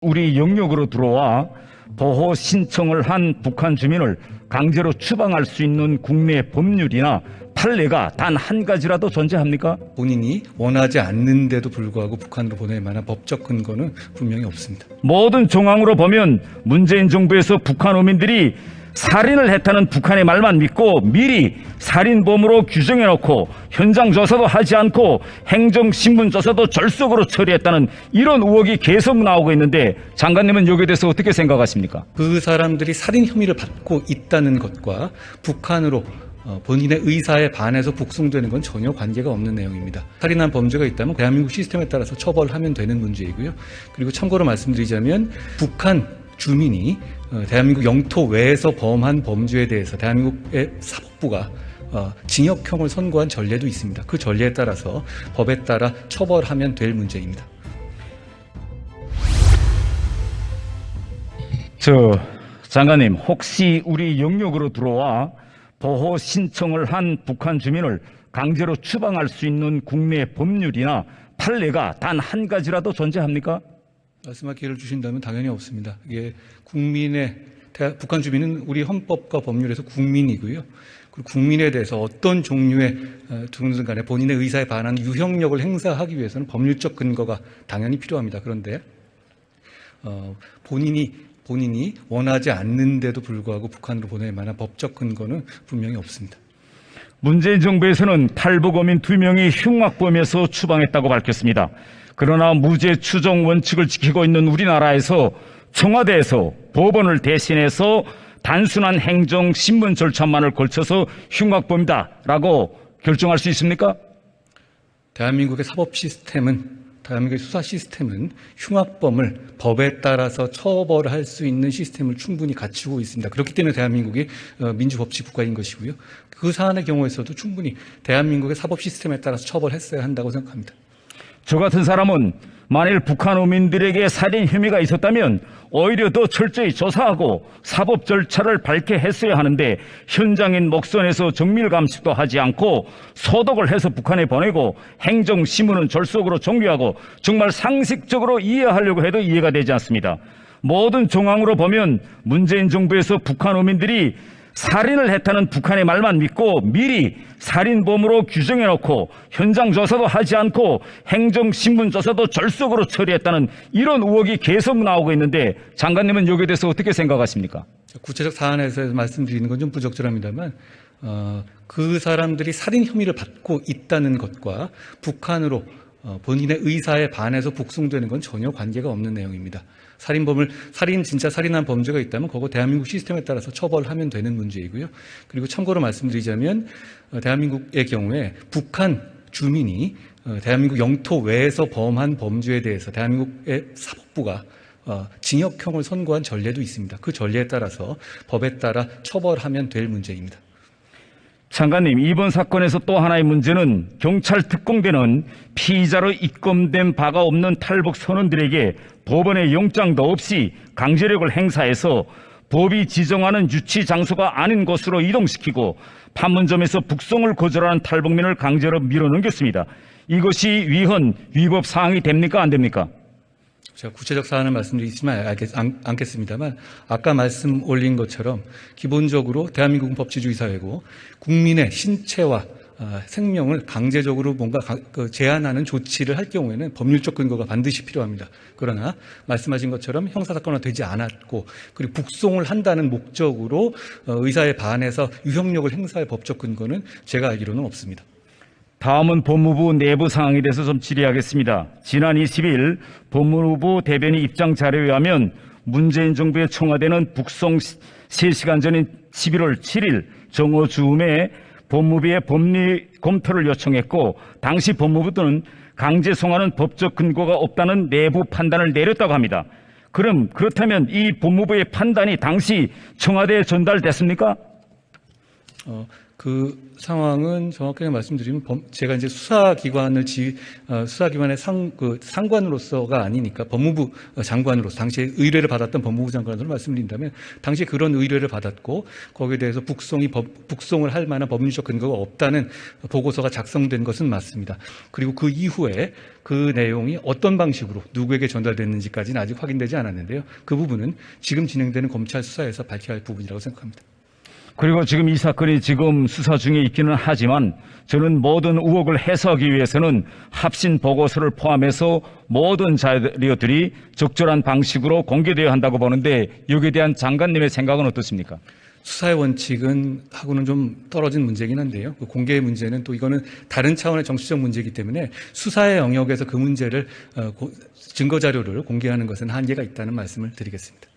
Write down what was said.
우리 영역으로 들어와 보호 신청을 한 북한 주민을 강제로 추방할 수 있는 국내 법률이나 판례가 단 한 가지라도 존재합니까? 본인이 원하지 않는데도 불구하고 북한으로 보낼 만한 법적 근거는 분명히 없습니다. 모든 정황으로 보면 문재인 정부에서 북한 어민들이 살인을 했다는 북한의 말만 믿고 미리 살인범으로 규정해놓고 현장 조사도 하지 않고 행정신문 조사도 절석으로 처리했다는 이런 의혹이 계속 나오고 있는데 장관님은 여기에 대해서 어떻게 생각하십니까? 그 사람들이 살인 혐의를 받고 있다는 것과 북한으로 본인의 의사에 반해서 북송되는 건 전혀 관계가 없는 내용입니다. 살인한 범죄가 있다면 대한민국 시스템에 따라서 처벌하면 되는 문제이고요. 그리고 참고로 말씀드리자면 북한 주민이 대한민국 영토 외에서 범한 범죄에 대해서 대한민국의 사법부가 징역형을 선고한 전례도 있습니다. 그 전례에 따라서 법에 따라 처벌하면 될 문제입니다. 장관님, 혹시 우리 영역으로 들어와 보호 신청을 한 북한 주민을 강제로 추방할 수 있는 국내 법률이나 판례가 단 한 가지라도 존재합니까? 말씀할 기회를 주신다면 당연히 없습니다. 이게 북한 주민은 우리 헌법과 법률에서 국민이고요. 그리고 국민에 대해서 어떤 종류의 누구든 간에 본인의 의사에 반한 유형력을 행사하기 위해서는 법률적 근거가 당연히 필요합니다. 그런데 본인이 원하지 않는데도 불구하고 북한으로 보낼 만한 법적 근거는 분명히 없습니다. 문재인 정부에서는 탈북 어민 2명이 흉악범에서 추방했다고 밝혔습니다. 그러나 무죄 추정 원칙을 지키고 있는 우리나라에서 청와대에서 법원을 대신해서 단순한 행정 신문 절차만을 걸쳐서 흉악범이다라고 결정할 수 있습니까? 대한민국의 대한민국의 수사 시스템은 흉악범을 법에 따라서 처벌할 수 있는 시스템을 충분히 갖추고 있습니다. 그렇기 때문에 대한민국이 민주법치 국가인 것이고요. 그 사안의 경우에서도 충분히 대한민국의 사법 시스템에 따라서 처벌했어야 한다고 생각합니다. 저 같은 사람은 만일 북한 어민들에게 살인 혐의가 있었다면 오히려 더 철저히 조사하고 사법 절차를 밟게 했어야 하는데 현장인 목선에서 정밀 감식도 하지 않고 소독을 해서 북한에 보내고 행정신문은 졸속으로 종료하고 정말 상식적으로 이해하려고 해도 이해가 되지 않습니다. 모든 정황으로 보면 문재인 정부에서 북한 어민들이 살인을 했다는 북한의 말만 믿고 미리 살인범으로 규정해놓고 현장 조사도 하지 않고 행정신문 조사도 절석으로 처리했다는 이런 의혹이 계속 나오고 있는데 장관님은 여기에 대해서 어떻게 생각하십니까? 구체적 사안에서 말씀드리는 건 좀 부적절합니다만 그 사람들이 살인 혐의를 받고 있다는 것과 북한으로 본인의 의사에 반해서 북송되는 건 전혀 관계가 없는 내용입니다. 진짜 살인한 범죄가 있다면 그거 대한민국 시스템에 따라서 처벌하면 되는 문제이고요. 그리고 참고로 말씀드리자면 대한민국의 경우에 북한 주민이 대한민국 영토 외에서 범한 범죄에 대해서 대한민국의 사법부가 징역형을 선고한 전례도 있습니다. 그 전례에 따라서 법에 따라 처벌하면 될 문제입니다. 장관님, 이번 사건에서 또 하나의 문제는 경찰 특공대는 피의자로 입건된 바가 없는 탈북 선원들에게 법원의 영장도 없이 강제력을 행사해서 법이 지정하는 유치 장소가 아닌 곳으로 이동시키고 판문점에서 북송을 거절하는 탈북민을 강제로 밀어넘겼습니다. 이것이 위법 사항이 됩니까? 안 됩니까? 제가 구체적 사안을 말씀드리지만 않겠습니다만 아까 말씀 올린 것처럼 기본적으로 대한민국은 법치주의 사회고 국민의 신체와 생명을 강제적으로 뭔가 제한하는 조치를 할 경우에는 법률적 근거가 반드시 필요합니다. 그러나 말씀하신 것처럼 형사사건화 되지 않았고 그리고 북송을 한다는 목적으로 의사에 반해서 유형력을 행사할 법적 근거는 제가 알기로는 없습니다. 다음은 법무부 내부 상황에 대해서 좀 질의하겠습니다. 지난 20일 법무부 대변인 입장 자료에 의하면 문재인 정부의 청와대는 북송 3시간 전인 11월 7일 정오 즈음에 법무부에 법리 검토를 요청했고 당시 법무부는 강제 송환은 법적 근거가 없다는 내부 판단을 내렸다고 합니다. 그렇다면 이 법무부의 판단이 당시 청와대에 전달됐습니까? 그 상황은 정확하게 말씀드리면 제가 이제 수사기관의 상관으로서가 아니니까 법무부 장관으로서 당시에 의뢰를 받았던 법무부 장관으로 말씀드린다면 당시에 그런 의뢰를 받았고 거기에 대해서 북송을 할 만한 법률적 근거가 없다는 보고서가 작성된 것은 맞습니다. 그리고 그 이후에 그 내용이 어떤 방식으로 누구에게 전달됐는지까지는 아직 확인되지 않았는데요. 그 부분은 지금 진행되는 검찰 수사에서 밝혀야 할 부분이라고 생각합니다. 그리고 지금 이 사건이 지금 수사 중에 있기는 하지만 저는 모든 의혹을 해소하기 위해서는 합신 보고서를 포함해서 모든 자료들이 적절한 방식으로 공개되어야 한다고 보는데 여기에 대한 장관님의 생각은 어떻습니까? 수사의 원칙은 하고는 좀 떨어진 문제긴 한데요. 그 공개의 문제는 또 이거는 다른 차원의 정치적 문제이기 때문에 수사의 영역에서 그 문제를 증거 자료를 공개하는 것은 한계가 있다는 말씀을 드리겠습니다.